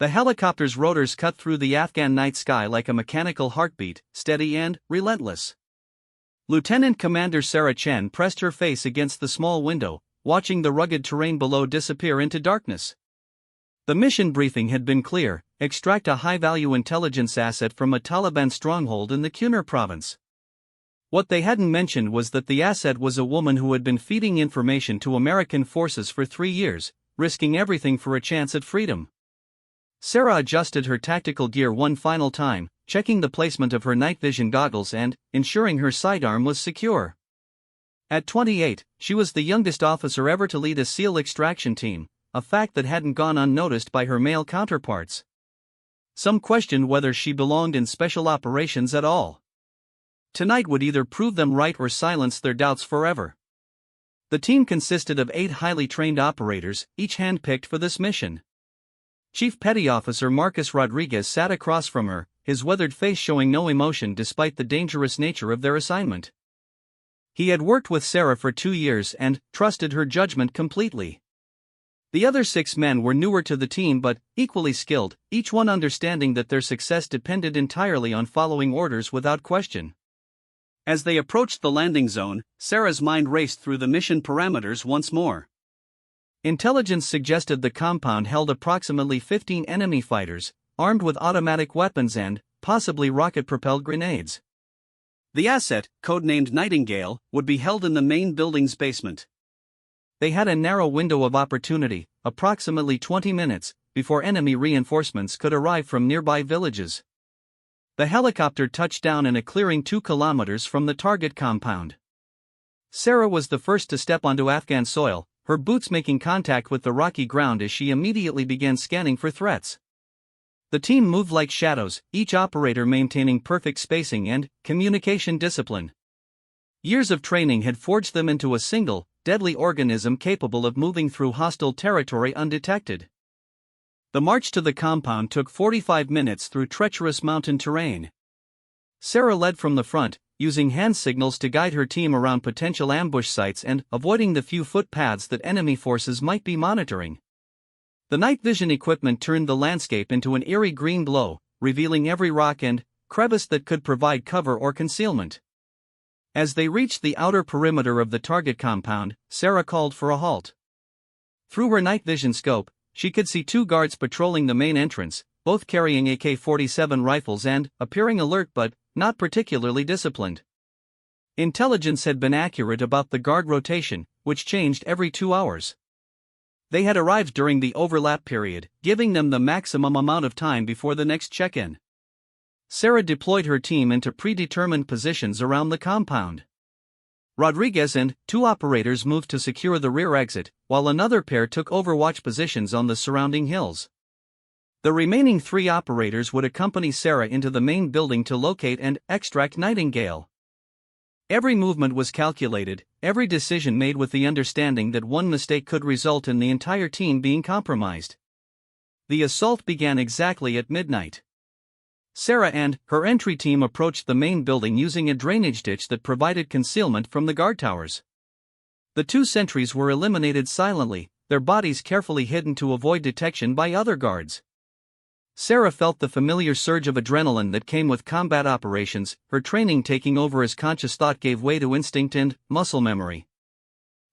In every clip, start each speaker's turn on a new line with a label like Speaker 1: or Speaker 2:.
Speaker 1: The helicopter's rotors cut through the Afghan night sky like a mechanical heartbeat, steady and relentless. Lieutenant Commander Sarah Chen pressed her face against the small window, watching the rugged terrain below disappear into darkness. The mission briefing had been clear: extract a high-value intelligence asset from a Taliban stronghold in the Kunar province. What they hadn't mentioned was that the asset was a woman who had been feeding information to American forces for 3 years, risking everything for a chance at freedom. Sarah adjusted her tactical gear one final time, checking the placement of her night vision goggles and ensuring her sidearm was secure. At 28, she was the youngest officer ever to lead a SEAL extraction team, a fact that hadn't gone unnoticed by her male counterparts. Some questioned whether she belonged in special operations at all. Tonight would either prove them right or silence their doubts forever. The team consisted of 8 highly trained operators, each handpicked for this mission. Chief Petty Officer Marcus Rodriguez sat across from her, his weathered face showing no emotion despite the dangerous nature of their assignment. He had worked with Sarah for 2 years and trusted her judgment completely. The other 6 men were newer to the team but equally skilled, each one understanding that their success depended entirely on following orders without question. As they approached the landing zone, Sarah's mind raced through the mission parameters once more. Intelligence suggested the compound held approximately 15 enemy fighters, armed with automatic weapons and, possibly rocket-propelled grenades. The asset, codenamed Nightingale, would be held in the main building's basement. They had a narrow window of opportunity, approximately 20 minutes, before enemy reinforcements could arrive from nearby villages. The helicopter touched down in a clearing 2 kilometers from the target compound. Sarah was the first to step onto Afghan soil, her boots making contact with the rocky ground as she immediately began scanning for threats. The team moved like shadows, each operator maintaining perfect spacing and communication discipline. Years of training had forged them into a single, deadly organism capable of moving through hostile territory undetected. The march to the compound took 45 minutes through treacherous mountain terrain. Sarah led from the front, using hand signals to guide her team around potential ambush sites and avoiding the few footpaths that enemy forces might be monitoring. The night vision equipment turned the landscape into an eerie green glow, revealing every rock and crevice that could provide cover or concealment. As they reached the outer perimeter of the target compound, Sarah called for a halt. Through her night vision scope, she could see 2 guards patrolling the main entrance, both carrying AK-47 rifles and appearing alert but not particularly disciplined. Intelligence had been accurate about the guard rotation, which changed every 2 hours. They had arrived during the overlap period, giving them the maximum amount of time before the next check-in. Sarah deployed her team into predetermined positions around the compound. Rodriguez and 2 operators moved to secure the rear exit, while another pair took overwatch positions on the surrounding hills. The remaining 3 operators would accompany Sarah into the main building to locate and extract Nightingale. Every movement was calculated, every decision made with the understanding that one mistake could result in the entire team being compromised. The assault began exactly at midnight. Sarah and her entry team approached the main building using a drainage ditch that provided concealment from the guard towers. The 2 sentries were eliminated silently, their bodies carefully hidden to avoid detection by other guards. Sarah felt the familiar surge of adrenaline that came with combat operations, her training taking over as conscious thought gave way to instinct and muscle memory.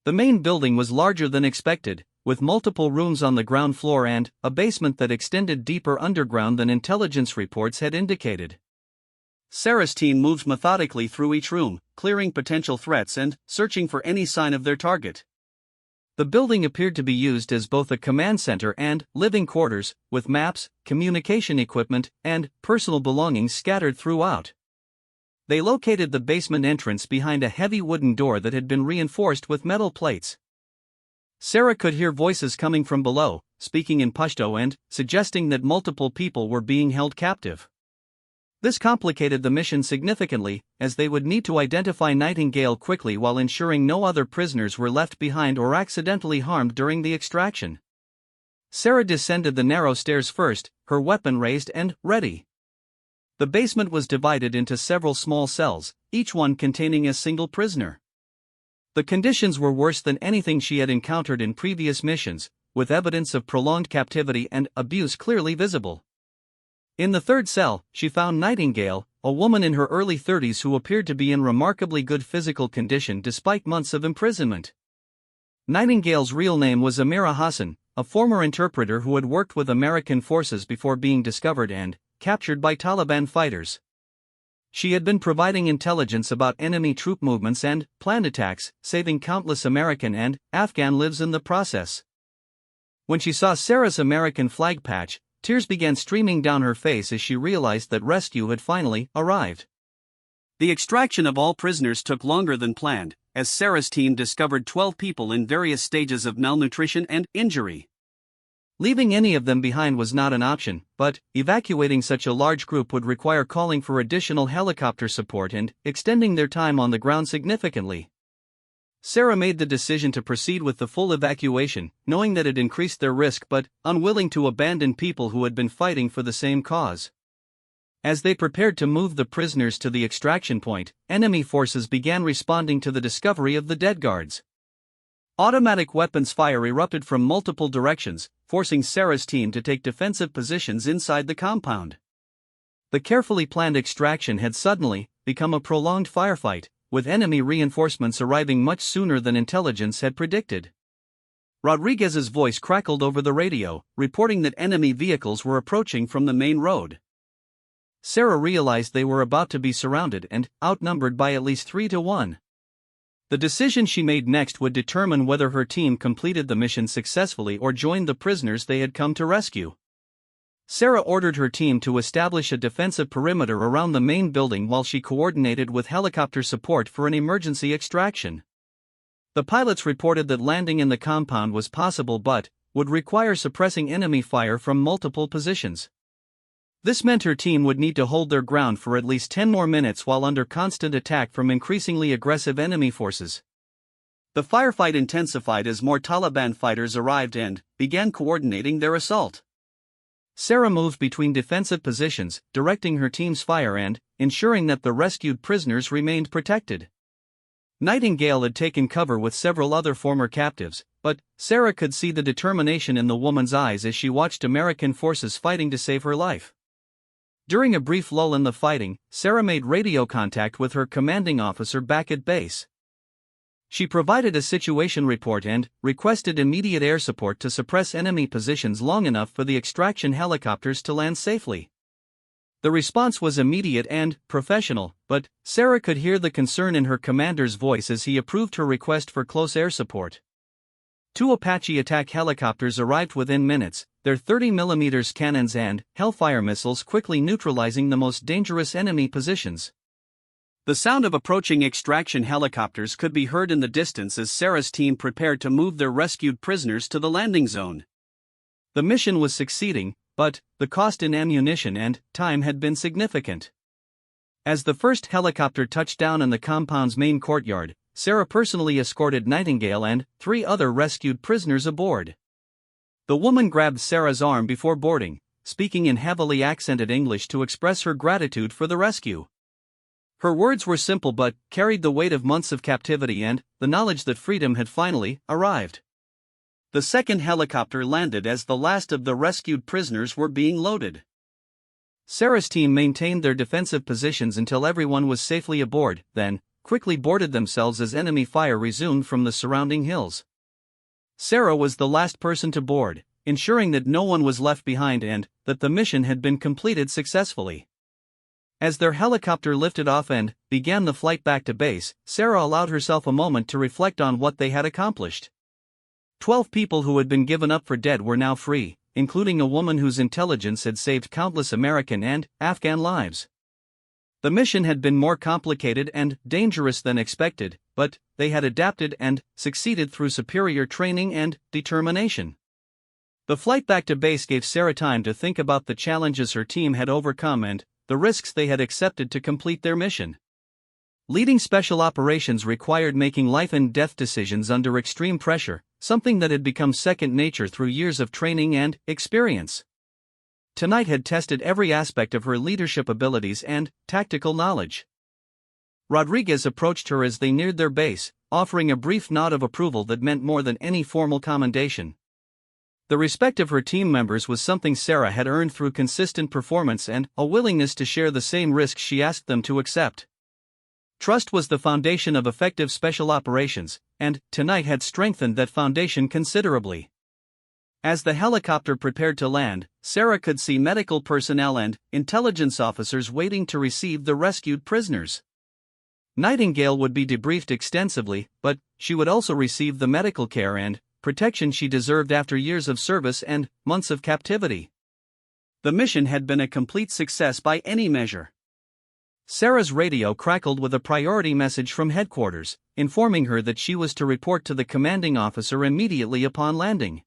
Speaker 1: The main building was larger than expected, with multiple rooms on the ground floor and a basement that extended deeper underground than intelligence reports had indicated. Sarah's team moved methodically through each room, clearing potential threats and searching for any sign of their target. The building appeared to be used as both a command center and living quarters, with maps, communication equipment, and personal belongings scattered throughout. They located the basement entrance behind a heavy wooden door that had been reinforced with metal plates. Sarah could hear voices coming from below, speaking in Pashto and suggesting that multiple people were being held captive. This complicated the mission significantly, as they would need to identify Nightingale quickly while ensuring no other prisoners were left behind or accidentally harmed during the extraction. Sarah descended the narrow stairs first, her weapon raised and ready. The basement was divided into several small cells, each one containing a single prisoner. The conditions were worse than anything she had encountered in previous missions, with evidence of prolonged captivity and abuse clearly visible. In the third cell, she found Nightingale, a woman in her early 30s who appeared to be in remarkably good physical condition despite months of imprisonment. Nightingale's real name was Amira Hassan, a former interpreter who had worked with American forces before being discovered and captured by Taliban fighters. She had been providing intelligence about enemy troop movements and planned attacks, saving countless American and Afghan lives in the process. When she saw Sarah's American flag patch, tears began streaming down her face as she realized that rescue had finally arrived. The extraction of all prisoners took longer than planned, as Sarah's team discovered 12 people in various stages of malnutrition and injury. Leaving any of them behind was not an option, but evacuating such a large group would require calling for additional helicopter support and extending their time on the ground significantly. Sarah made the decision to proceed with the full evacuation, knowing that it increased their risk but unwilling to abandon people who had been fighting for the same cause. As they prepared to move the prisoners to the extraction point, enemy forces began responding to the discovery of the dead guards. Automatic weapons fire erupted from multiple directions, forcing Sarah's team to take defensive positions inside the compound. The carefully planned extraction had suddenly become a prolonged firefight, with enemy reinforcements arriving much sooner than intelligence had predicted. Rodriguez's voice crackled over the radio, reporting that enemy vehicles were approaching from the main road. Sarah realized they were about to be surrounded and outnumbered by at least 3-1. The decision she made next would determine whether her team completed the mission successfully or joined the prisoners they had come to rescue. Sarah ordered her team to establish a defensive perimeter around the main building while she coordinated with helicopter support for an emergency extraction. The pilots reported that landing in the compound was possible but would require suppressing enemy fire from multiple positions. This meant her team would need to hold their ground for at least 10 more minutes while under constant attack from increasingly aggressive enemy forces. The firefight intensified as more Taliban fighters arrived and began coordinating their assault. Sarah moved between defensive positions, directing her team's fire and ensuring that the rescued prisoners remained protected. Nightingale had taken cover with several other former captives, but Sarah could see the determination in the woman's eyes as she watched American forces fighting to save her life. During a brief lull in the fighting, Sarah made radio contact with her commanding officer back at base. She provided a situation report and requested immediate air support to suppress enemy positions long enough for the extraction helicopters to land safely. The response was immediate and professional, but Sarah could hear the concern in her commander's voice as he approved her request for close air support. 2 Apache attack helicopters arrived within minutes, their 30mm cannons and Hellfire missiles quickly neutralizing the most dangerous enemy positions. The sound of approaching extraction helicopters could be heard in the distance as Sarah's team prepared to move their rescued prisoners to the landing zone. The mission was succeeding, but the cost in ammunition and time had been significant. As the first helicopter touched down in the compound's main courtyard, Sarah personally escorted Nightingale and 3 other rescued prisoners aboard. The woman grabbed Sarah's arm before boarding, speaking in heavily accented English to express her gratitude for the rescue. Her words were simple but carried the weight of months of captivity and the knowledge that freedom had finally arrived. The second helicopter landed as the last of the rescued prisoners were being loaded. Sarah's team maintained their defensive positions until everyone was safely aboard, then quickly boarded themselves as enemy fire resumed from the surrounding hills. Sarah was the last person to board, ensuring that no one was left behind and that the mission had been completed successfully. As their helicopter lifted off and began the flight back to base, Sarah allowed herself a moment to reflect on what they had accomplished. 12 people who had been given up for dead were now free, including a woman whose intelligence had saved countless American and Afghan lives. The mission had been more complicated and dangerous than expected, but they had adapted and succeeded through superior training and determination. The flight back to base gave Sarah time to think about the challenges her team had overcome and the risks they had accepted to complete their mission. Leading special operations required making life and death decisions under extreme pressure, something that had become second nature through years of training and experience. Tonight had tested every aspect of her leadership abilities and tactical knowledge. Rodriguez approached her as they neared their base, offering a brief nod of approval that meant more than any formal commendation. The respect of her team members was something Sarah had earned through consistent performance and a willingness to share the same risks she asked them to accept. Trust was the foundation of effective special operations, and tonight had strengthened that foundation considerably. As the helicopter prepared to land, Sarah could see medical personnel and intelligence officers waiting to receive the rescued prisoners. Nightingale would be debriefed extensively, but she would also receive the medical care and protection she deserved after years of service and months of captivity. The mission had been a complete success by any measure. Sarah's radio crackled with a priority message from headquarters, informing her that she was to report to the commanding officer immediately upon landing.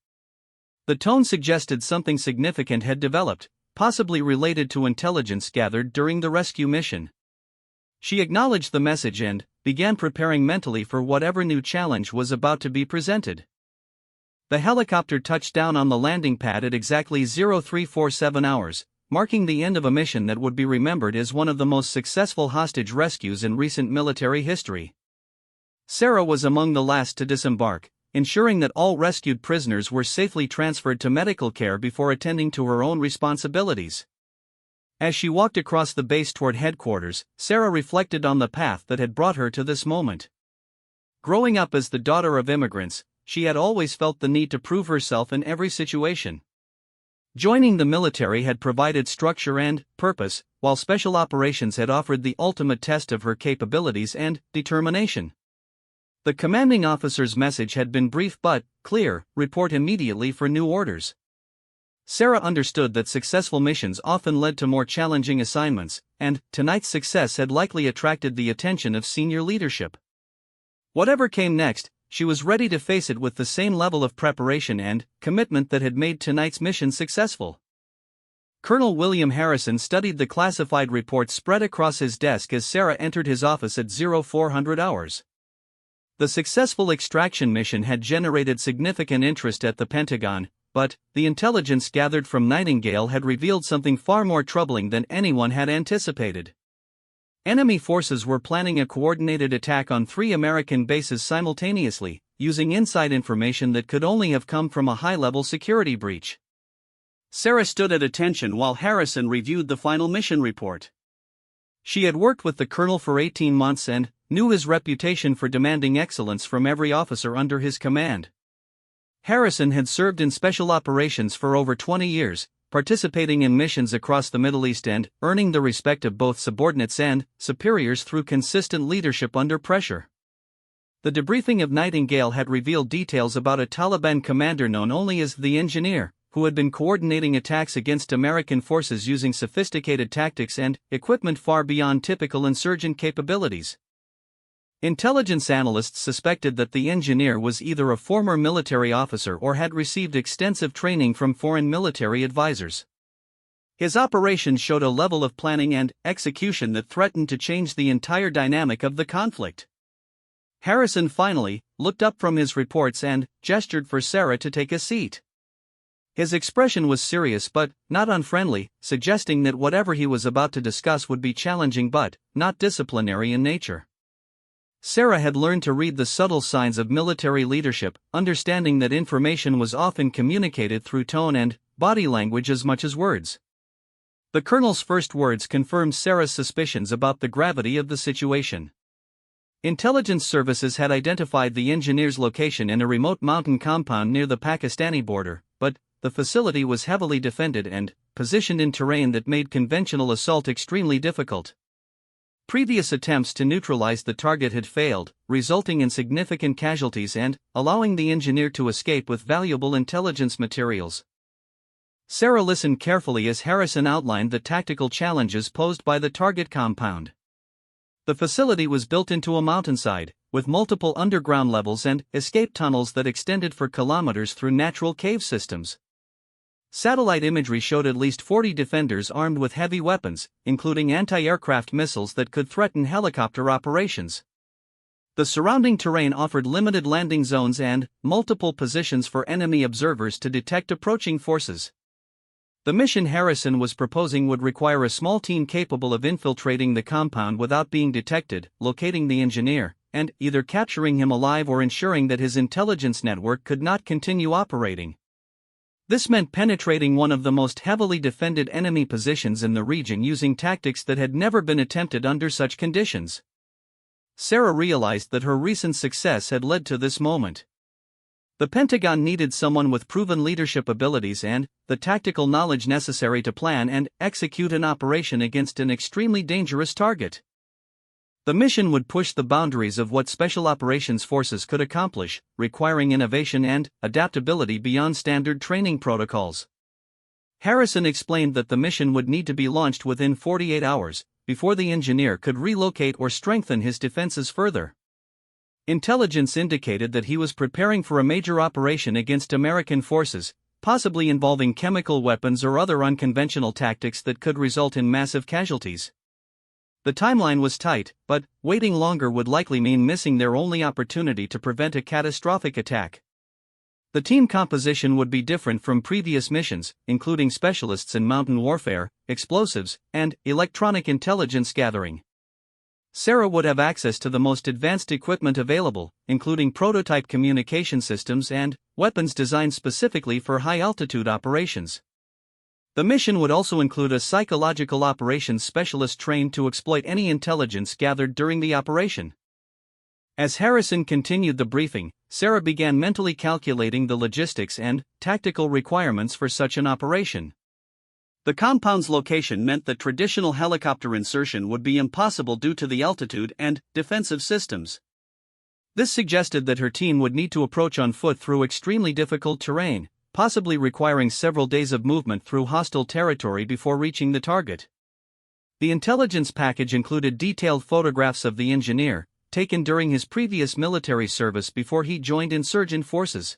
Speaker 1: The tone suggested something significant had developed, possibly related to intelligence gathered during the rescue mission. She acknowledged the message and began preparing mentally for whatever new challenge was about to be presented. The helicopter touched down on the landing pad at exactly 0347 hours, marking the end of a mission that would be remembered as one of the most successful hostage rescues in recent military history. Sarah was among the last to disembark, ensuring that all rescued prisoners were safely transferred to medical care before attending to her own responsibilities. As she walked across the base toward headquarters, Sarah reflected on the path that had brought her to this moment. Growing up as the daughter of immigrants, she had always felt the need to prove herself in every situation. Joining the military had provided structure and purpose, while special operations had offered the ultimate test of her capabilities and determination. The commanding officer's message had been brief but clear: report immediately for new orders. Sarah understood that successful missions often led to more challenging assignments, and tonight's success had likely attracted the attention of senior leadership. Whatever came next, she was ready to face it with the same level of preparation and commitment that had made tonight's mission successful. Colonel William Harrison studied the classified reports spread across his desk as Sarah entered his office at 0400 hours. The successful extraction mission had generated significant interest at the Pentagon, but the intelligence gathered from Nightingale had revealed something far more troubling than anyone had anticipated. Enemy forces were planning a coordinated attack on 3 American bases simultaneously, using inside information that could only have come from a high-level security breach. Sarah stood at attention while Harrison reviewed the final mission report. She had worked with the colonel for 18 months and knew his reputation for demanding excellence from every officer under his command. Harrison had served in special operations for over 20 years, participating in missions across the Middle East and earning the respect of both subordinates and superiors through consistent leadership under pressure. The debriefing of Nightingale had revealed details about a Taliban commander known only as the Engineer, who had been coordinating attacks against American forces using sophisticated tactics and equipment far beyond typical insurgent capabilities. Intelligence analysts suspected that the Engineer was either a former military officer or had received extensive training from foreign military advisors. His operations showed a level of planning and execution that threatened to change the entire dynamic of the conflict. Harrison finally looked up from his reports and gestured for Sarah to take a seat. His expression was serious but not unfriendly, suggesting that whatever he was about to discuss would be challenging but not disciplinary in nature. Sarah had learned to read the subtle signs of military leadership, understanding that information was often communicated through tone and body language as much as words. The colonel's first words confirmed Sarah's suspicions about the gravity of the situation. Intelligence services had identified the Engineer's location in a remote mountain compound near the Pakistani border, but the facility was heavily defended and positioned in terrain that made conventional assault extremely difficult. Previous attempts to neutralize the target had failed, resulting in significant casualties and allowing the Engineer to escape with valuable intelligence materials. Sarah listened carefully as Harrison outlined the tactical challenges posed by the target compound. The facility was built into a mountainside, with multiple underground levels and escape tunnels that extended for kilometers through natural cave systems. Satellite imagery showed at least 40 defenders armed with heavy weapons, including anti-aircraft missiles that could threaten helicopter operations. The surrounding terrain offered limited landing zones and multiple positions for enemy observers to detect approaching forces. The mission Harrison was proposing would require a small team capable of infiltrating the compound without being detected, locating the Engineer, and either capturing him alive or ensuring that his intelligence network could not continue operating. This meant penetrating one of the most heavily defended enemy positions in the region using tactics that had never been attempted under such conditions. Sarah realized that her recent success had led to this moment. The Pentagon needed someone with proven leadership abilities and the tactical knowledge necessary to plan and execute an operation against an extremely dangerous target. The mission would push the boundaries of what special operations forces could accomplish, requiring innovation and adaptability beyond standard training protocols. Harrison explained that the mission would need to be launched within 48 hours, before the engineer could relocate or strengthen his defenses further. Intelligence indicated that he was preparing for a major operation against American forces, possibly involving chemical weapons or other unconventional tactics that could result in massive casualties. The timeline was tight, but waiting longer would likely mean missing their only opportunity to prevent a catastrophic attack. The team composition would be different from previous missions, including specialists in mountain warfare, explosives, and electronic intelligence gathering. Sarah would have access to the most advanced equipment available, including prototype communication systems and weapons designed specifically for high-altitude operations. The mission would also include a psychological operations specialist trained to exploit any intelligence gathered during the operation. As Harrison continued the briefing, Sarah began mentally calculating the logistics and tactical requirements for such an operation. The compound's location meant that traditional helicopter insertion would be impossible due to the altitude and defensive systems. This suggested that her team would need to approach on foot through extremely difficult terrain, possibly requiring several days of movement through hostile territory before reaching the target. The intelligence package included detailed photographs of the engineer, taken during his previous military service before he joined insurgent forces.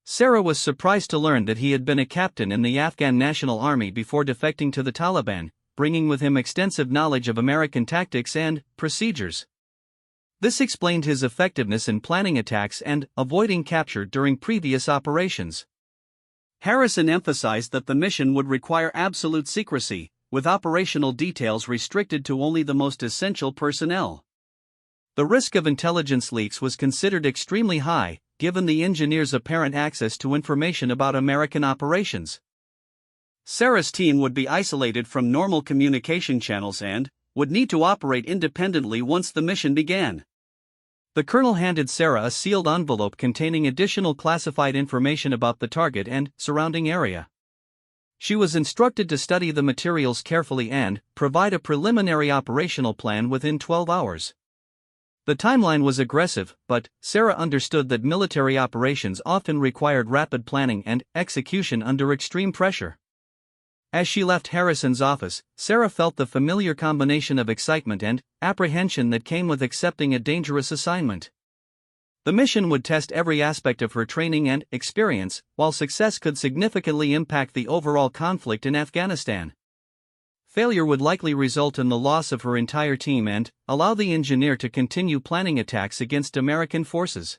Speaker 1: Sarah was surprised to learn that he had been a captain in the Afghan National Army before defecting to the Taliban, bringing with him extensive knowledge of American tactics and procedures. This explained his effectiveness in planning attacks and avoiding capture during previous operations. Harrison emphasized that the mission would require absolute secrecy, with operational details restricted to only the most essential personnel. The risk of intelligence leaks was considered extremely high, given the engineer's apparent access to information about American operations. Sarah's team would be isolated from normal communication channels and would need to operate independently once the mission began. The colonel handed Sarah a sealed envelope containing additional classified information about the target and surrounding area. She was instructed to study the materials carefully and provide a preliminary operational plan within 12 hours. The timeline was aggressive, but Sarah understood that military operations often required rapid planning and execution under extreme pressure. As she left Harrison's office, Sarah felt the familiar combination of excitement and apprehension that came with accepting a dangerous assignment. The mission would test every aspect of her training and experience, while success could significantly impact the overall conflict in Afghanistan. Failure would likely result in the loss of her entire team and allow the engineer to continue planning attacks against American forces.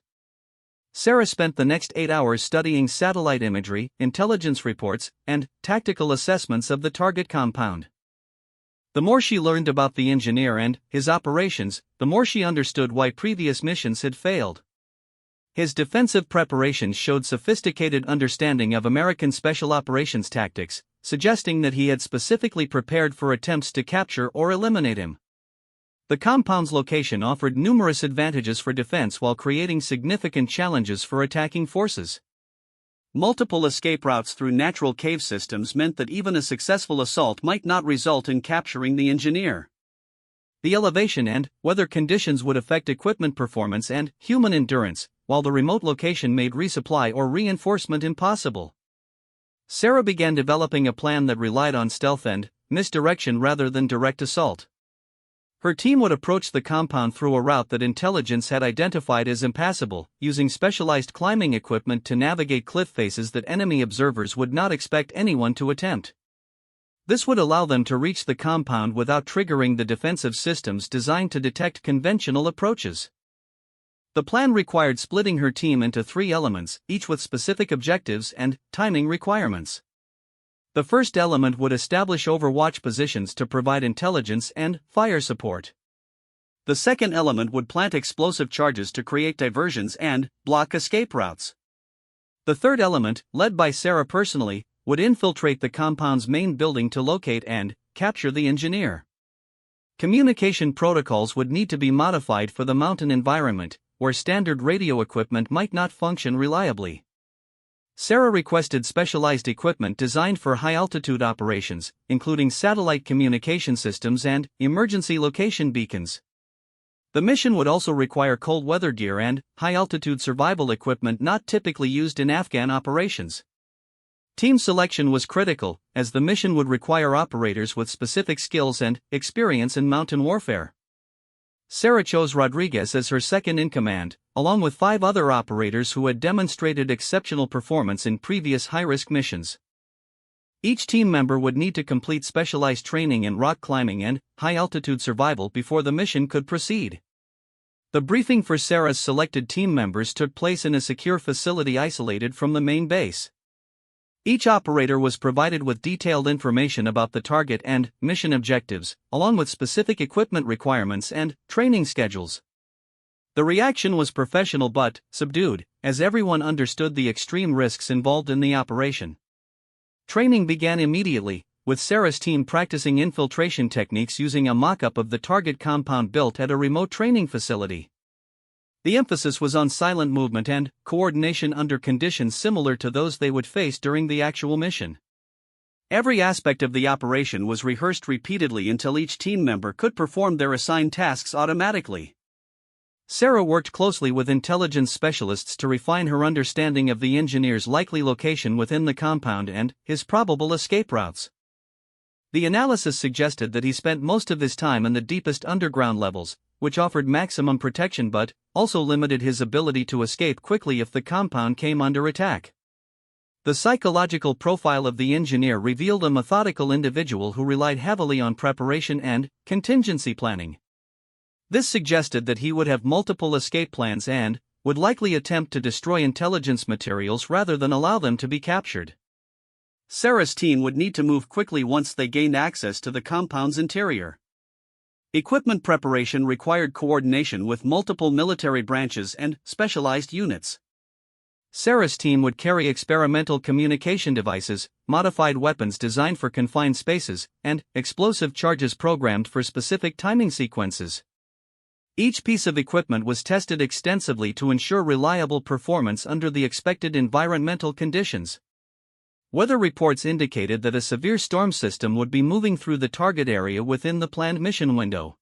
Speaker 1: Sarah spent the next 8 hours studying satellite imagery, intelligence reports, and tactical assessments of the target compound. The more she learned about the engineer and his operations, the more she understood why previous missions had failed. His defensive preparations showed sophisticated understanding of American special operations tactics, suggesting that he had specifically prepared for attempts to capture or eliminate him. The compound's location offered numerous advantages for defense while creating significant challenges for attacking forces. Multiple escape routes through natural cave systems meant that even a successful assault might not result in capturing the engineer. The elevation and weather conditions would affect equipment performance and human endurance, while the remote location made resupply or reinforcement impossible. Sarah began developing a plan that relied on stealth and misdirection rather than direct assault. Her team would approach the compound through a route that intelligence had identified as impassable, using specialized climbing equipment to navigate cliff faces that enemy observers would not expect anyone to attempt. This would allow them to reach the compound without triggering the defensive systems designed to detect conventional approaches. The plan required splitting her team into 3 elements, each with specific objectives and timing requirements. The first element would establish overwatch positions to provide intelligence and fire support. The second element would plant explosive charges to create diversions and block escape routes. The third element, led by Sarah personally, would infiltrate the compound's main building to locate and capture the engineer. Communication protocols would need to be modified for the mountain environment, where standard radio equipment might not function reliably. Sarah requested specialized equipment designed for high-altitude operations, including satellite communication systems and emergency location beacons. The mission would also require cold weather gear and high-altitude survival equipment not typically used in Afghan operations. Team selection was critical, as the mission would require operators with specific skills and experience in mountain warfare. Sarah chose Rodriguez as her second-in-command, along with 5 other operators who had demonstrated exceptional performance in previous high-risk missions. Each team member would need to complete specialized training in rock climbing and high-altitude survival before the mission could proceed. The briefing for Sarah's selected team members took place in a secure facility isolated from the main base. Each operator was provided with detailed information about the target and mission objectives, along with specific equipment requirements and training schedules. The reaction was professional but subdued, as everyone understood the extreme risks involved in the operation. Training began immediately, with Sarah's team practicing infiltration techniques using a mock-up of the target compound built at a remote training facility. The emphasis was on silent movement and coordination under conditions similar to those they would face during the actual mission. Every aspect of the operation was rehearsed repeatedly until each team member could perform their assigned tasks automatically. Sarah worked closely with intelligence specialists to refine her understanding of the engineer's likely location within the compound and his probable escape routes. The analysis suggested that he spent most of his time in the deepest underground levels, which offered maximum protection but also limited his ability to escape quickly if the compound came under attack. The psychological profile of the engineer revealed a methodical individual who relied heavily on preparation and contingency planning. This suggested that he would have multiple escape plans and would likely attempt to destroy intelligence materials rather than allow them to be captured. Sarah's team would need to move quickly once they gained access to the compound's interior. Equipment preparation required coordination with multiple military branches and specialized units. Sarah's team would carry experimental communication devices, modified weapons designed for confined spaces, and explosive charges programmed for specific timing sequences. Each piece of equipment was tested extensively to ensure reliable performance under the expected environmental conditions. Weather reports indicated that a severe storm system would be moving through the target area within the planned mission window.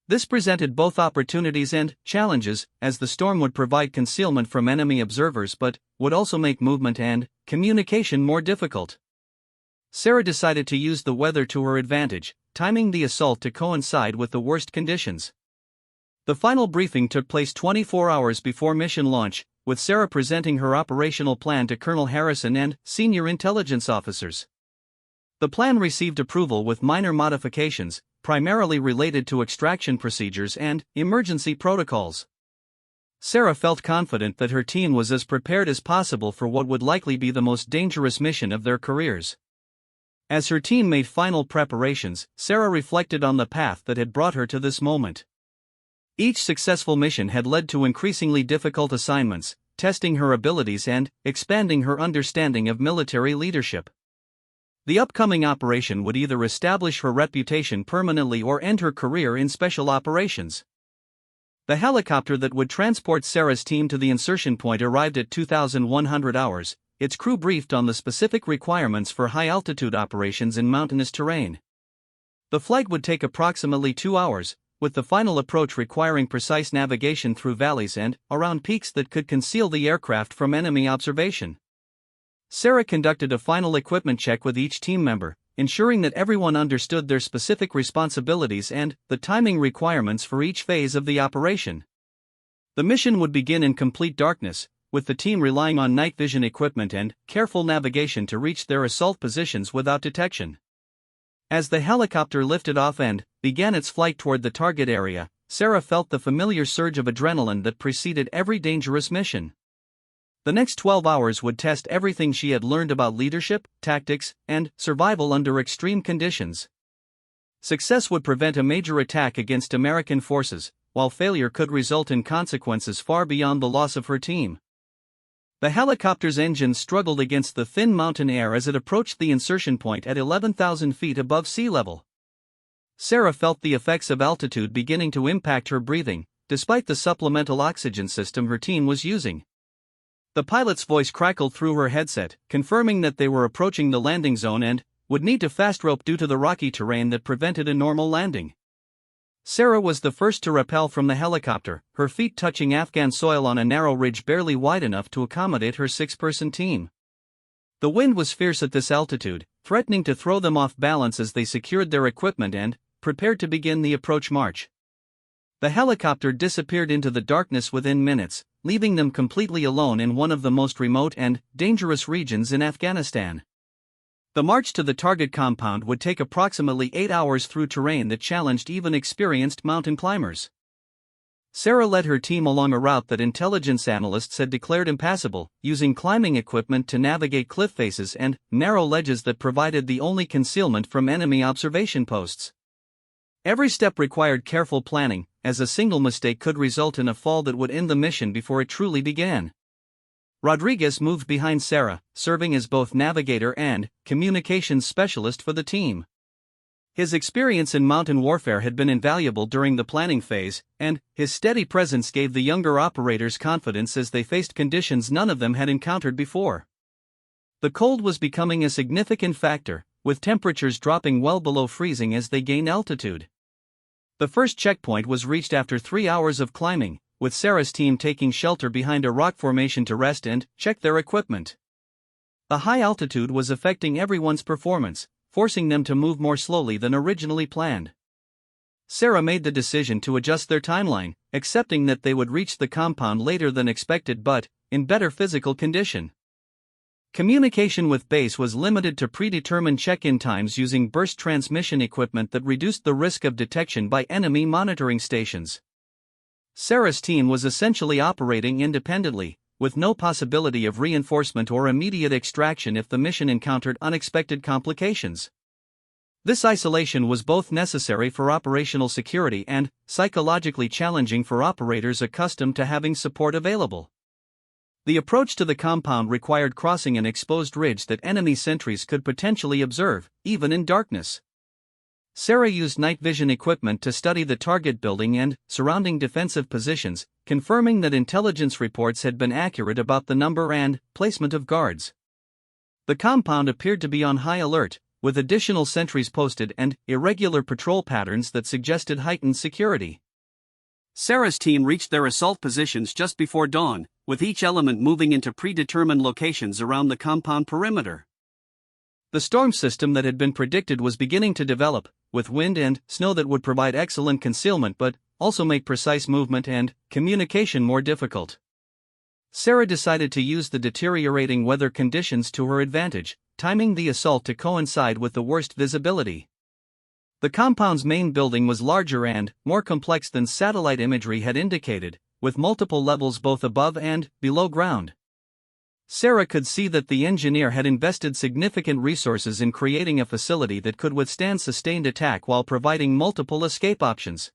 Speaker 1: This presented both opportunities and challenges, as the storm would provide concealment from enemy observers but would also make movement and communication more difficult. Sarah decided to use the weather to her advantage, timing the assault to coincide with the worst conditions. The final briefing took place 24 hours before mission launch, with Sarah presenting her operational plan to Colonel Harrison and senior intelligence officers. The plan received approval with minor modifications, primarily related to extraction procedures and emergency protocols. Sarah felt confident that her team was as prepared as possible for what would likely be the most dangerous mission of their careers. As her team made final preparations, Sarah reflected on the path that had brought her to this moment. Each successful mission had led to increasingly difficult assignments, testing her abilities and expanding her understanding of military leadership. The upcoming operation would either establish her reputation permanently or end her career in special operations. The helicopter that would transport Sarah's team to the insertion point arrived at 2,100 hours, its crew briefed on the specific requirements for high-altitude operations in mountainous terrain. The flight would take approximately 2 hours, with the final approach requiring precise navigation through valleys and around peaks that could conceal the aircraft from enemy observation. Sarah conducted a final equipment check with each team member, ensuring that everyone understood their specific responsibilities and the timing requirements for each phase of the operation. The mission would begin in complete darkness, with the team relying on night vision equipment and careful navigation to reach their assault positions without detection. As the helicopter lifted off and began its flight toward the target area, Sarah felt the familiar surge of adrenaline that preceded every dangerous mission. The next 12 hours would test everything she had learned about leadership, tactics, and survival under extreme conditions. Success would prevent a major attack against American forces, while failure could result in consequences far beyond the loss of her team. The helicopter's engine struggled against the thin mountain air as it approached the insertion point at 11,000 feet above sea level. Sarah felt the effects of altitude beginning to impact her breathing, despite the supplemental oxygen system her team was using. The pilot's voice crackled through her headset, confirming that they were approaching the landing zone and would need to fast rope due to the rocky terrain that prevented a normal landing. Sarah was the first to rappel from the helicopter, her feet touching Afghan soil on a narrow ridge barely wide enough to accommodate her 6-person team. The wind was fierce at this altitude, threatening to throw them off balance as they secured their equipment and prepared to begin the approach march. The helicopter disappeared into the darkness within minutes, leaving them completely alone in one of the most remote and dangerous regions in Afghanistan. The march to the target compound would take approximately 8 hours through terrain that challenged even experienced mountain climbers. Sarah led her team along a route that intelligence analysts had declared impassable, using climbing equipment to navigate cliff faces and narrow ledges that provided the only concealment from enemy observation posts. Every step required careful planning, as a single mistake could result in a fall that would end the mission before it truly began. Rodriguez moved behind Sarah, serving as both navigator and communications specialist for the team. His experience in mountain warfare had been invaluable during the planning phase, and his steady presence gave the younger operators confidence as they faced conditions none of them had encountered before. The cold was becoming a significant factor, with temperatures dropping well below freezing as they gained altitude. The first checkpoint was reached after 3 hours of climbing, with Sarah's team taking shelter behind a rock formation to rest and check their equipment. The high altitude was affecting everyone's performance, forcing them to move more slowly than originally planned. Sarah made the decision to adjust their timeline, accepting that they would reach the compound later than expected but in better physical condition. Communication with base was limited to predetermined check-in times using burst transmission equipment that reduced the risk of detection by enemy monitoring stations. Sarah's team was essentially operating independently, with no possibility of reinforcement or immediate extraction if the mission encountered unexpected complications. This isolation was both necessary for operational security and psychologically challenging for operators accustomed to having support available. The approach to the compound required crossing an exposed ridge that enemy sentries could potentially observe, even in darkness. Sarah used night vision equipment to study the target building and surrounding defensive positions, confirming that intelligence reports had been accurate about the number and placement of guards. The compound appeared to be on high alert, with additional sentries posted and irregular patrol patterns that suggested heightened security. Sarah's team reached their assault positions just before dawn, with each element moving into predetermined locations around the compound perimeter. The storm system that had been predicted was beginning to develop, with wind and snow that would provide excellent concealment but also make precise movement and communication more difficult. Sarah decided to use the deteriorating weather conditions to her advantage, timing the assault to coincide with the worst visibility. The compound's main building was larger and more complex than satellite imagery had indicated, with multiple levels both above and below ground. Sarah could see that the engineer had invested significant resources in creating a facility that could withstand sustained attack while providing multiple escape options.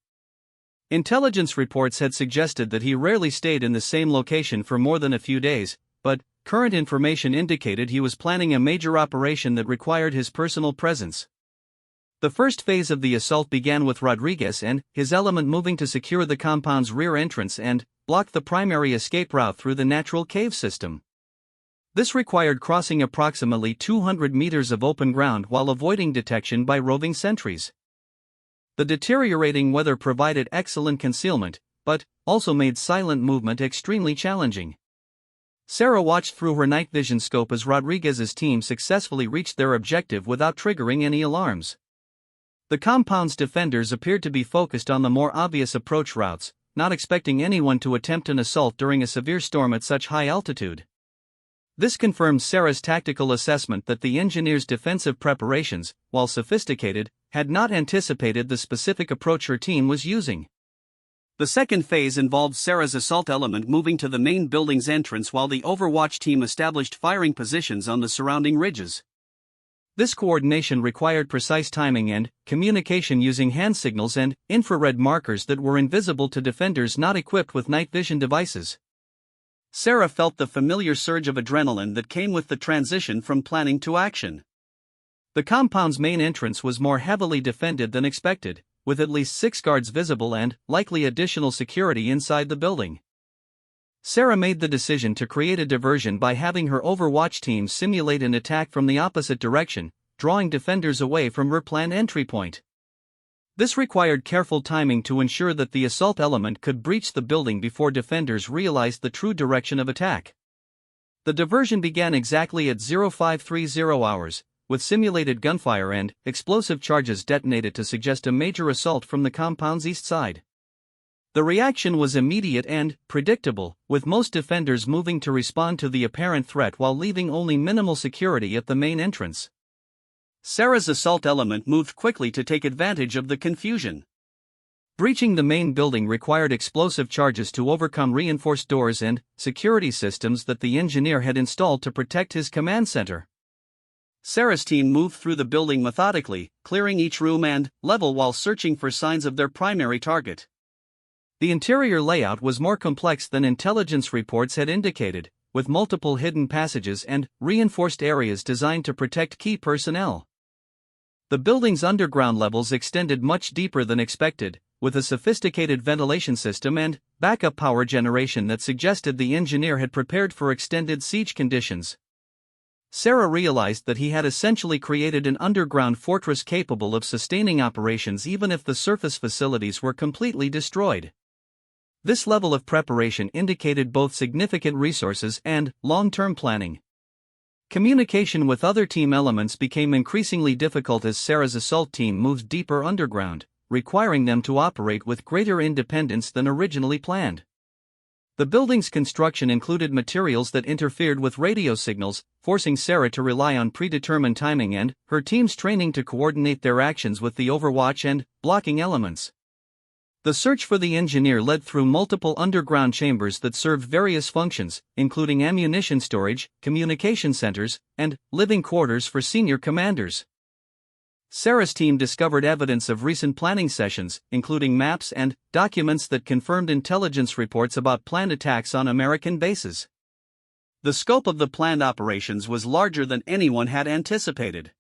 Speaker 1: Intelligence reports had suggested that he rarely stayed in the same location for more than a few days, but current information indicated he was planning a major operation that required his personal presence. The first phase of the assault began with Rodriguez and his element moving to secure the compound's rear entrance and block the primary escape route through the natural cave system. This required crossing approximately 200 meters of open ground while avoiding detection by roving sentries. The deteriorating weather provided excellent concealment, but also made silent movement extremely challenging. Sarah watched through her night vision scope as Rodriguez's team successfully reached their objective without triggering any alarms. The compound's defenders appeared to be focused on the more obvious approach routes, not expecting anyone to attempt an assault during a severe storm at such high altitude. This confirmed Sarah's tactical assessment that the engineer's defensive preparations, while sophisticated, had not anticipated the specific approach her team was using. The second phase involved Sarah's assault element moving to the main building's entrance while the Overwatch team established firing positions on the surrounding ridges. This coordination required precise timing and communication using hand signals and infrared markers that were invisible to defenders not equipped with night vision devices. Sarah felt the familiar surge of adrenaline that came with the transition from planning to action. The compound's main entrance was more heavily defended than expected, with at least 6 guards visible and, likely, additional security inside the building. Sarah made the decision to create a diversion by having her Overwatch team simulate an attack from the opposite direction, drawing defenders away from her planned entry point. This required careful timing to ensure that the assault element could breach the building before defenders realized the true direction of attack. The diversion began exactly at 0530 hours, with simulated gunfire and explosive charges detonated to suggest a major assault from the compound's east side. The reaction was immediate and predictable, with most defenders moving to respond to the apparent threat while leaving only minimal security at the main entrance. Sarah's assault element moved quickly to take advantage of the confusion. Breaching the main building required explosive charges to overcome reinforced doors and security systems that the engineer had installed to protect his command center. Sarah's team moved through the building methodically, clearing each room and level while searching for signs of their primary target. The interior layout was more complex than intelligence reports had indicated, with multiple hidden passages and reinforced areas designed to protect key personnel. The building's underground levels extended much deeper than expected, with a sophisticated ventilation system and backup power generation that suggested the engineer had prepared for extended siege conditions. Sarah realized that he had essentially created an underground fortress capable of sustaining operations even if the surface facilities were completely destroyed. This level of preparation indicated both significant resources and long-term planning. Communication with other team elements became increasingly difficult as Sarah's assault team moved deeper underground, requiring them to operate with greater independence than originally planned. The building's construction included materials that interfered with radio signals, forcing Sarah to rely on predetermined timing and her team's training to coordinate their actions with the overwatch and blocking elements. The search for the engineer led through multiple underground chambers that served various functions, including ammunition storage, communication centers, and living quarters for senior commanders. Sarah's team discovered evidence of recent planning sessions, including maps and documents that confirmed intelligence reports about planned attacks on American bases. The scope of the planned operations was larger than anyone had anticipated.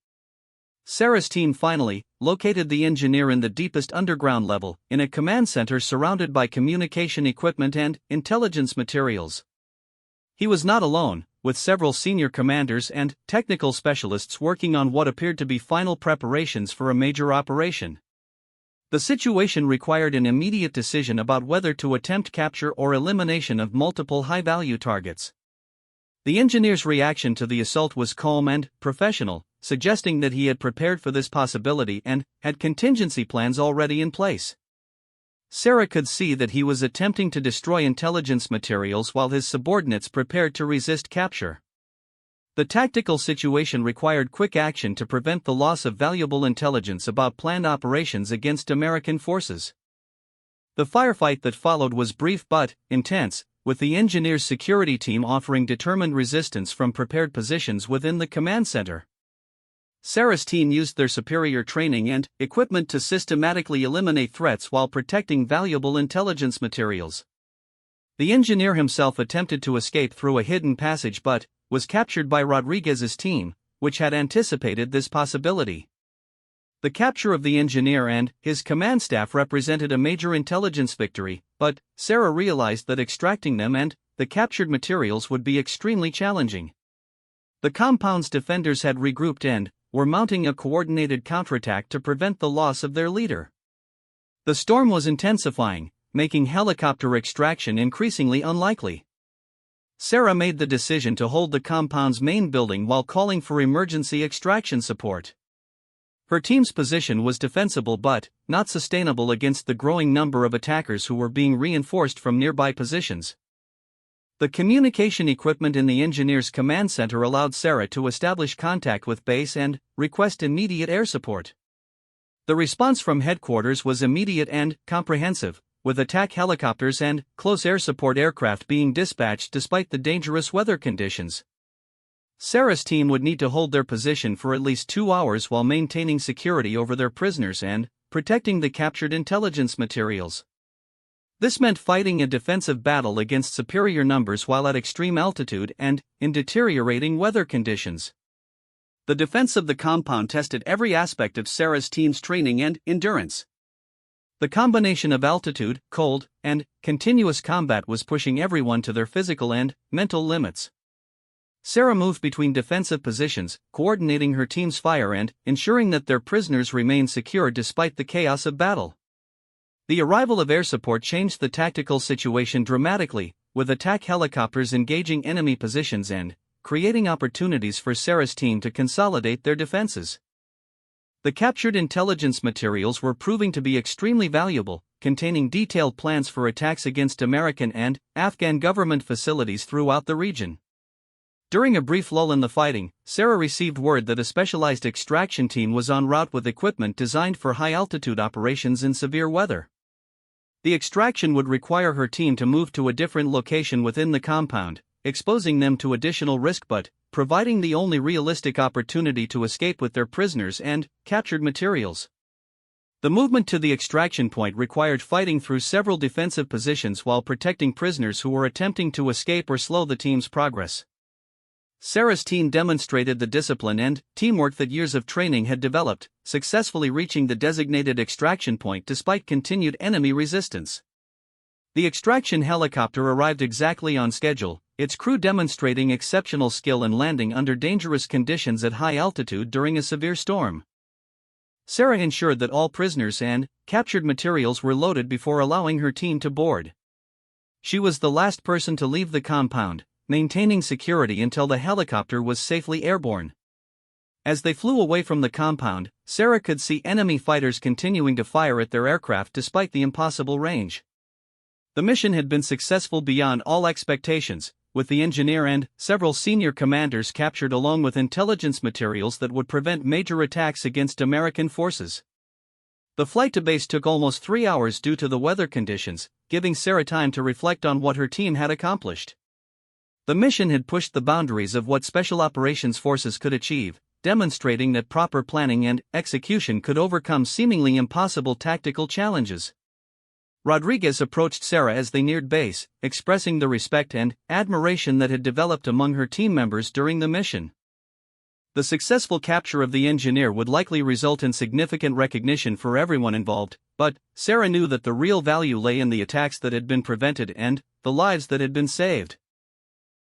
Speaker 1: Sarah's team finally located the engineer in the deepest underground level, in a command center surrounded by communication equipment and intelligence materials. He was not alone, with several senior commanders and technical specialists working on what appeared to be final preparations for a major operation. The situation required an immediate decision about whether to attempt capture or elimination of multiple high-value targets. The engineer's reaction to the assault was calm and professional, suggesting that he had prepared for this possibility and had contingency plans already in place. Sarah could see that he was attempting to destroy intelligence materials while his subordinates prepared to resist capture. The tactical situation required quick action to prevent the loss of valuable intelligence about planned operations against American forces. The firefight that followed was brief but intense, with the engineer's security team offering determined resistance from prepared positions within the command center. Sarah's team used their superior training and equipment to systematically eliminate threats while protecting valuable intelligence materials. The engineer himself attempted to escape through a hidden passage but was captured by Rodriguez's team, which had anticipated this possibility. The capture of the engineer and his command staff represented a major intelligence victory, but Sarah realized that extracting them and the captured materials would be extremely challenging. The compound's defenders had regrouped and were mounting a coordinated counterattack to prevent the loss of their leader. The storm was intensifying, making helicopter extraction increasingly unlikely. Sarah made the decision to hold the compound's main building while calling for emergency extraction support. Her team's position was defensible but not sustainable against the growing number of attackers who were being reinforced from nearby positions. The communication equipment in the engineer's command center allowed Sarah to establish contact with base and request immediate air support. The response from headquarters was immediate and comprehensive, with attack helicopters and close air support aircraft being dispatched despite the dangerous weather conditions. Sarah's team would need to hold their position for at least 2 hours while maintaining security over their prisoners and protecting the captured intelligence materials. This meant fighting a defensive battle against superior numbers while at extreme altitude and in deteriorating weather conditions. The defense of the compound tested every aspect of Sarah's team's training and endurance. The combination of altitude, cold, and continuous combat was pushing everyone to their physical and mental limits. Sarah moved between defensive positions, coordinating her team's fire and ensuring that their prisoners remained secure despite the chaos of battle. The arrival of air support changed the tactical situation dramatically, with attack helicopters engaging enemy positions and creating opportunities for Sarah's team to consolidate their defenses. The captured intelligence materials were proving to be extremely valuable, containing detailed plans for attacks against American and Afghan government facilities throughout the region. During a brief lull in the fighting, Sarah received word that a specialized extraction team was en route with equipment designed for high-altitude operations in severe weather. The extraction would require her team to move to a different location within the compound, exposing them to additional risk but providing the only realistic opportunity to escape with their prisoners and captured materials. The movement to the extraction point required fighting through several defensive positions while protecting prisoners who were attempting to escape or slow the team's progress. Sarah's team demonstrated the discipline and teamwork that years of training had developed, successfully reaching the designated extraction point despite continued enemy resistance. The extraction helicopter arrived exactly on schedule, its crew demonstrating exceptional skill in landing under dangerous conditions at high altitude during a severe storm. Sarah ensured that all prisoners and captured materials were loaded before allowing her team to board. She was the last person to leave the compound, maintaining security until the helicopter was safely airborne. As they flew away from the compound, Sarah could see enemy fighters continuing to fire at their aircraft despite the impossible range. The mission had been successful beyond all expectations, with the engineer and several senior commanders captured along with intelligence materials that would prevent major attacks against American forces. The flight to base took almost 3 hours due to the weather conditions, giving Sarah time to reflect on what her team had accomplished. The mission had pushed the boundaries of what Special Operations Forces could achieve, demonstrating that proper planning and execution could overcome seemingly impossible tactical challenges. Rodriguez approached Sarah as they neared base, expressing the respect and admiration that had developed among her team members during the mission. The successful capture of the engineer would likely result in significant recognition for everyone involved, but Sarah knew that the real value lay in the attacks that had been prevented and the lives that had been saved.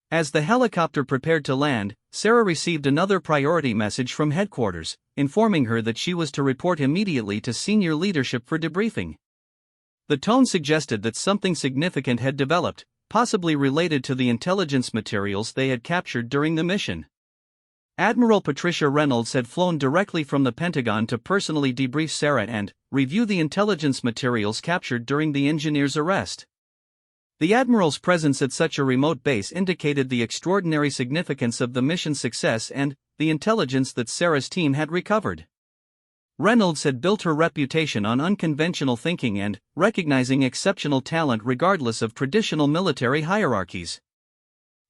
Speaker 1: As the helicopter prepared to land, Sarah received another priority message from headquarters, informing her that she was to report immediately to senior leadership for debriefing. The tone suggested that something significant had developed, possibly related to the intelligence materials they had captured during the mission. Admiral Patricia Reynolds had flown directly from the Pentagon to personally debrief Sarah and review the intelligence materials captured during the engineer's arrest. The Admiral's presence at such a remote base indicated the extraordinary significance of the mission's success and the intelligence that Sarah's team had recovered. Reynolds had built her reputation on unconventional thinking and recognizing exceptional talent regardless of traditional military hierarchies.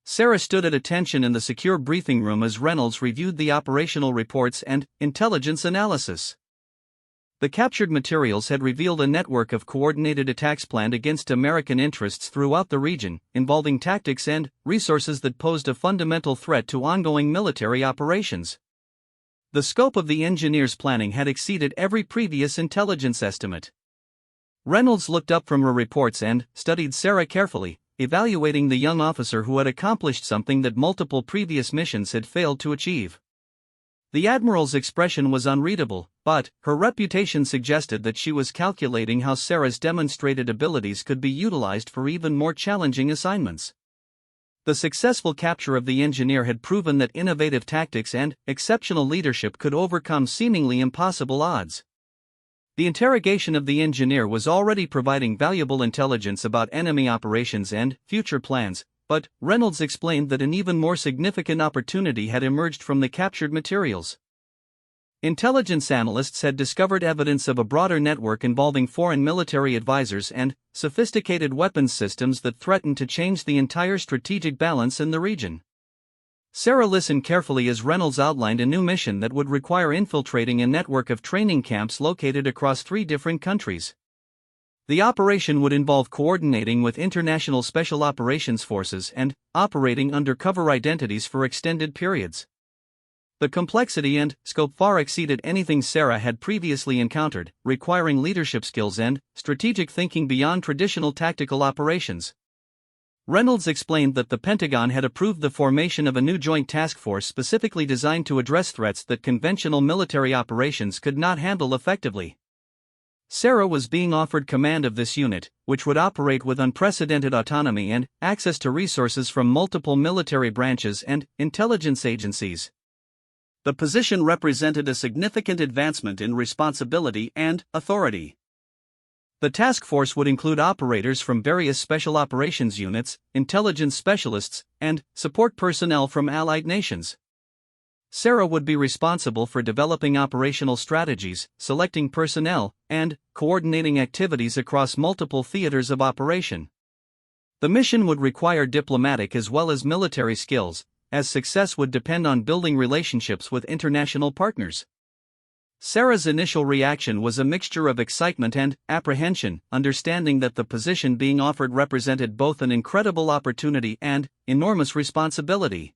Speaker 1: Sarah stood at attention in the secure briefing room as Reynolds reviewed the operational reports and intelligence analysis. The captured materials had revealed a network of coordinated attacks planned against American interests throughout the region, involving tactics and resources that posed a fundamental threat to ongoing military operations. The scope of the engineers' planning had exceeded every previous intelligence estimate. Reynolds looked up from her reports and studied Sarah carefully, evaluating the young officer who had accomplished something that multiple previous missions had failed to achieve. The Admiral's expression was unreadable, but her reputation suggested that she was calculating how Sarah's demonstrated abilities could be utilized for even more challenging assignments. The successful capture of the engineer had proven that innovative tactics and exceptional leadership could overcome seemingly impossible odds. The interrogation of the engineer was already providing valuable intelligence about enemy operations and future plans, but Reynolds explained that an even more significant opportunity had emerged from the captured materials. Intelligence analysts had discovered evidence of a broader network involving foreign military advisors and sophisticated weapons systems that threatened to change the entire strategic balance in the region. Sarah listened carefully as Reynolds outlined a new mission that would require infiltrating a network of training camps located across 3 different countries. The operation would involve coordinating with international special operations forces and operating undercover identities for extended periods. The complexity and scope far exceeded anything Sarah had previously encountered, requiring leadership skills and strategic thinking beyond traditional tactical operations. Reynolds explained that the Pentagon had approved the formation of a new joint task force specifically designed to address threats that conventional military operations could not handle effectively. Sarah was being offered command of this unit, which would operate with unprecedented autonomy and access to resources from multiple military branches and intelligence agencies. The position represented a significant advancement in responsibility and authority. The task force would include operators from various special operations units, intelligence specialists, and support personnel from allied nations. Sarah would be responsible for developing operational strategies, selecting personnel, and coordinating activities across multiple theaters of operation. The mission would require diplomatic as well as military skills, as success would depend on building relationships with international partners. Sarah's initial reaction was a mixture of excitement and apprehension, understanding that the position being offered represented both an incredible opportunity and enormous responsibility.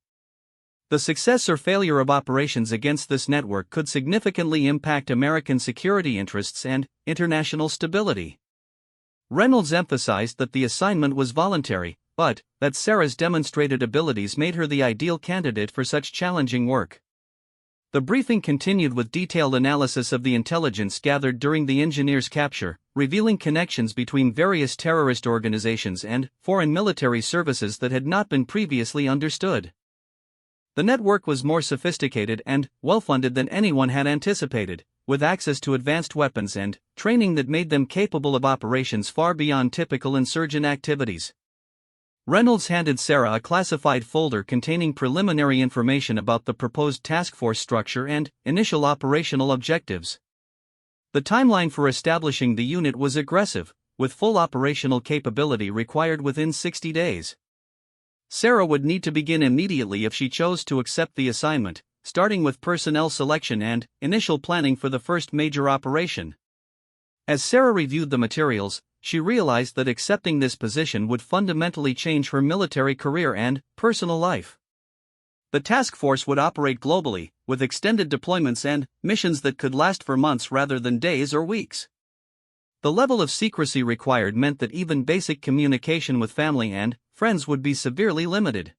Speaker 1: The success or failure of operations against this network could significantly impact American security interests and international stability. Reynolds emphasized that the assignment was voluntary, but that Sarah's demonstrated abilities made her the ideal candidate for such challenging work. The briefing continued with detailed analysis of the intelligence gathered during the engineer's capture, revealing connections between various terrorist organizations and foreign military services that had not been previously understood. The network was more sophisticated and well-funded than anyone had anticipated, with access to advanced weapons and training that made them capable of operations far beyond typical insurgent activities. Reynolds handed Sarah a classified folder containing preliminary information about the proposed task force structure and initial operational objectives. The timeline for establishing the unit was aggressive, with full operational capability required within 60 days. Sarah would need to begin immediately if she chose to accept the assignment, starting with personnel selection and initial planning for the first major operation. As Sarah reviewed the materials, she realized that accepting this position would fundamentally change her military career and personal life. The task force would operate globally, with extended deployments and missions that could last for months rather than days or weeks. The level of secrecy required meant that even basic communication with family and friends would be severely limited.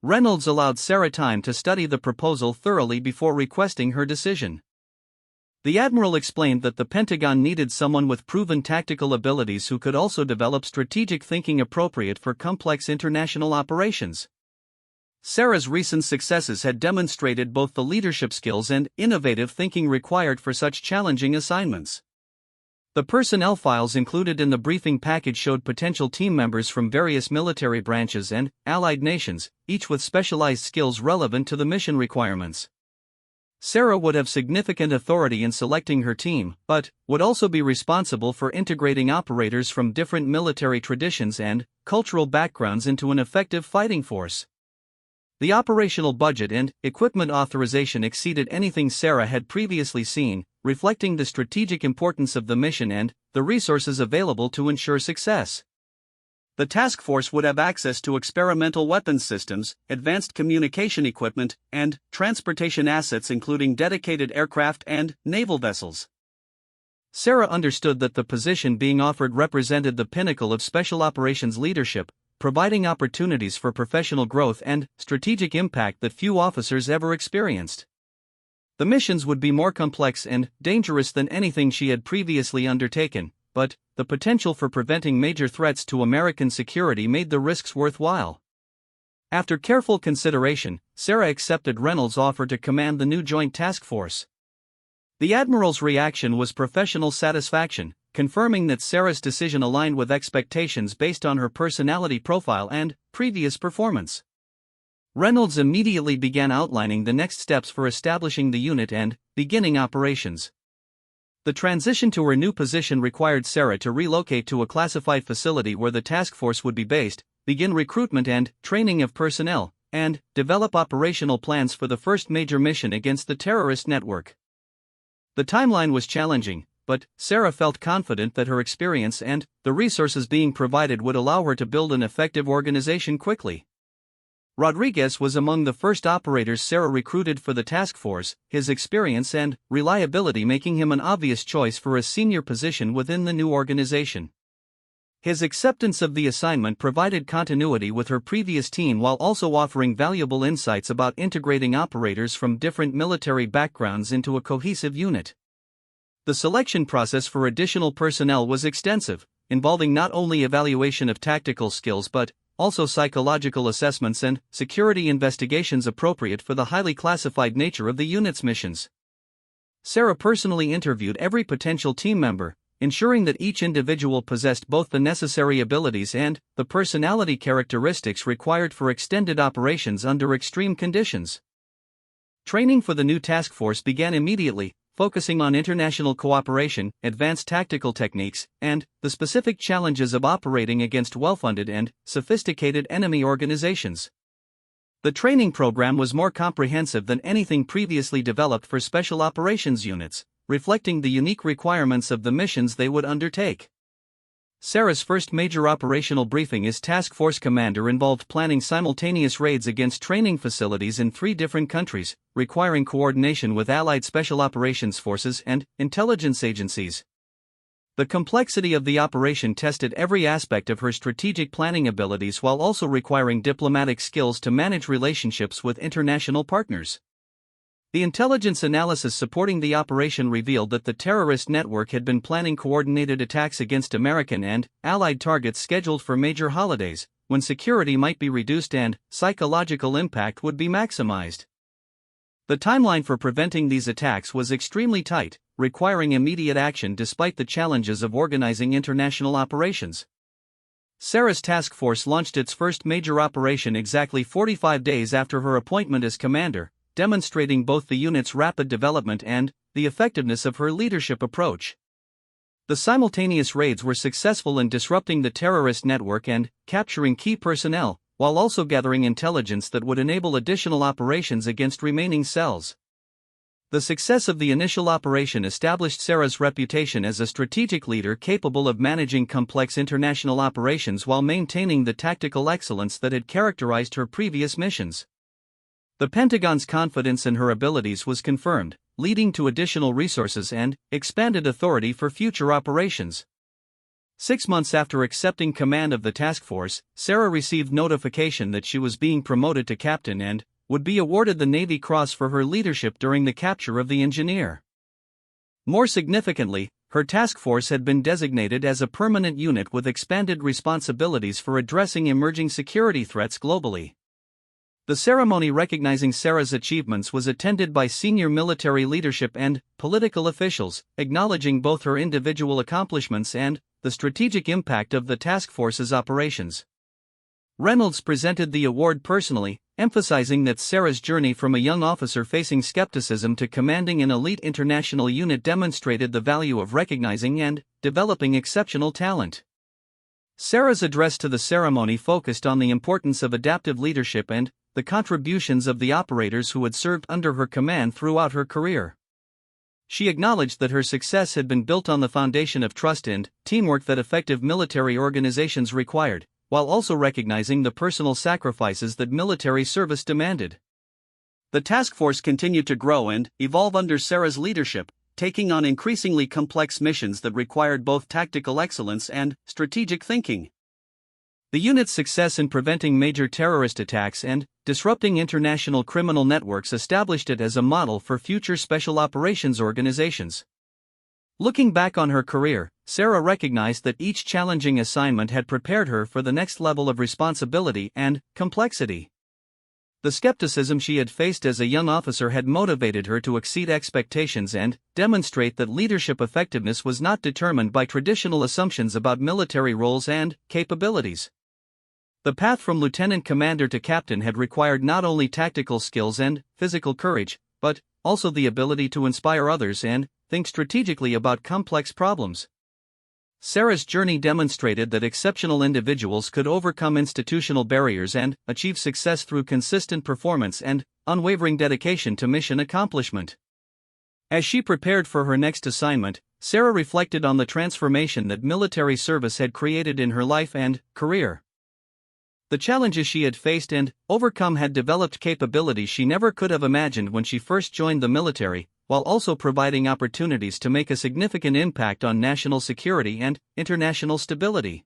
Speaker 1: Reynolds allowed Sarah time to study the proposal thoroughly before requesting her decision. The admiral explained that the Pentagon needed someone with proven tactical abilities who could also develop strategic thinking appropriate for complex international operations. Sarah's recent successes had demonstrated both the leadership skills and innovative thinking required for such challenging assignments. The personnel files included in the briefing package showed potential team members from various military branches and allied nations, each with specialized skills relevant to the mission requirements. Sarah would have significant authority in selecting her team, but would also be responsible for integrating operators from different military traditions and cultural backgrounds into an effective fighting force. The operational budget and equipment authorization exceeded anything Sarah had previously seen, reflecting the strategic importance of the mission and the resources available to ensure success. The task force would have access to experimental weapons systems, advanced communication equipment, and transportation assets including dedicated aircraft and naval vessels. Sarah understood that the position being offered represented the pinnacle of special operations leadership, providing opportunities for professional growth and strategic impact that few officers ever experienced. The missions would be more complex and dangerous than anything she had previously undertaken, but the potential for preventing major threats to American security made the risks worthwhile. After careful consideration, Sarah accepted Reynolds' offer to command the new Joint Task Force. The Admiral's reaction was professional satisfaction, confirming that Sarah's decision aligned with expectations based on her personality profile and previous performance. Reynolds immediately began outlining the next steps for establishing the unit and beginning operations. The transition to her new position required Sarah to relocate to a classified facility where the task force would be based, begin recruitment and training of personnel, and develop operational plans for the first major mission against the terrorist network. The timeline was challenging, but Sarah felt confident that her experience and the resources being provided would allow her to build an effective organization quickly. Rodriguez was among the first operators Sarah recruited for the task force, his experience and reliability making him an obvious choice for a senior position within the new organization. His acceptance of the assignment provided continuity with her previous team while also offering valuable insights about integrating operators from different military backgrounds into a cohesive unit. The selection process for additional personnel was extensive, involving not only evaluation of tactical skills but also psychological assessments and security investigations appropriate for the highly classified nature of the unit's missions. Sarah personally interviewed every potential team member, ensuring that each individual possessed both the necessary abilities and the personality characteristics required for extended operations under extreme conditions. Training for the new task force began immediately, focusing on international cooperation, advanced tactical techniques, and the specific challenges of operating against well-funded and sophisticated enemy organizations. The training program was more comprehensive than anything previously developed for special operations units, reflecting the unique requirements of the missions they would undertake. Sarah's first major operational briefing as task force commander involved planning simultaneous raids against training facilities in 3 different countries, requiring coordination with allied special operations forces and intelligence agencies. The complexity of the operation tested every aspect of her strategic planning abilities while also requiring diplomatic skills to manage relationships with international partners. The intelligence analysis supporting the operation revealed that the terrorist network had been planning coordinated attacks against American and Allied targets scheduled for major holidays, when security might be reduced and psychological impact would be maximized. The timeline for preventing these attacks was extremely tight, requiring immediate action despite the challenges of organizing international operations. Sarah's task force launched its first major operation exactly 45 days after her appointment as commander, demonstrating both the unit's rapid development and the effectiveness of her leadership approach. The simultaneous raids were successful in disrupting the terrorist network and capturing key personnel, while also gathering intelligence that would enable additional operations against remaining cells. The success of the initial operation established Sarah's reputation as a strategic leader capable of managing complex international operations while maintaining the tactical excellence that had characterized her previous missions. The Pentagon's confidence in her abilities was confirmed, leading to additional resources and expanded authority for future operations. 6 months after accepting command of the task force, Sarah received notification that she was being promoted to captain and would be awarded the Navy Cross for her leadership during the capture of the engineer. More significantly, her task force had been designated as a permanent unit with expanded responsibilities for addressing emerging security threats globally. The ceremony recognizing Sarah's achievements was attended by senior military leadership and political officials, acknowledging both her individual accomplishments and the strategic impact of the task force's operations. Reynolds presented the award personally, emphasizing that Sarah's journey from a young officer facing skepticism to commanding an elite international unit demonstrated the value of recognizing and developing exceptional talent. Sarah's address to the ceremony focused on the importance of adaptive leadership and the contributions of the operators who had served under her command throughout her career. She acknowledged that her success had been built on the foundation of trust and teamwork that effective military organizations required, while also recognizing the personal sacrifices that military service demanded. The task force continued to grow and evolve under Sarah's leadership, taking on increasingly complex missions that required both tactical excellence and strategic thinking. The unit's success in preventing major terrorist attacks and disrupting international criminal networks established it as a model for future special operations organizations. Looking back on her career, Sarah recognized that each challenging assignment had prepared her for the next level of responsibility and complexity. The skepticism she had faced as a young officer had motivated her to exceed expectations and demonstrate that leadership effectiveness was not determined by traditional assumptions about military roles and capabilities. The path from lieutenant commander to captain had required not only tactical skills and physical courage, but also the ability to inspire others and think strategically about complex problems. Sarah's journey demonstrated that exceptional individuals could overcome institutional barriers and achieve success through consistent performance and unwavering dedication to mission accomplishment. As she prepared for her next assignment, Sarah reflected on the transformation that military service had created in her life and career. The challenges she had faced and overcome had developed capabilities she never could have imagined when she first joined the military, while also providing opportunities to make a significant impact on national security and international stability.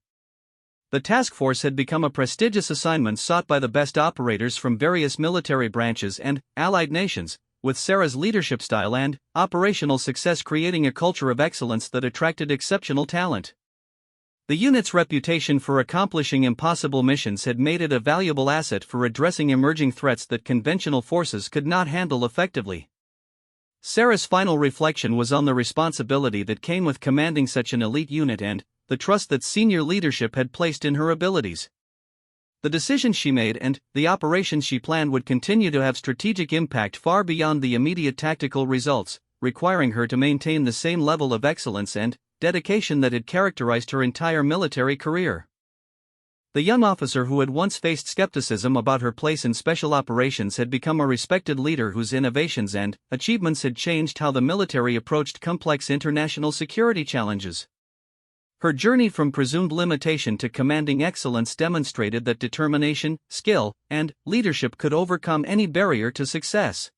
Speaker 1: The task force had become a prestigious assignment sought by the best operators from various military branches and allied nations, with Sarah's leadership style and operational success creating a culture of excellence that attracted exceptional talent. The unit's reputation for accomplishing impossible missions had made it a valuable asset for addressing emerging threats that conventional forces could not handle effectively. Sarah's final reflection was on the responsibility that came with commanding such an elite unit and the trust that senior leadership had placed in her abilities. The decisions she made and the operations she planned would continue to have strategic impact far beyond the immediate tactical results, requiring her to maintain the same level of excellence and dedication that had characterized her entire military career. The young officer who had once faced skepticism about her place in special operations had become a respected leader whose innovations and achievements had changed how the military approached complex international security challenges. Her journey from presumed limitation to commanding excellence demonstrated that determination, skill, and leadership could overcome any barrier to success.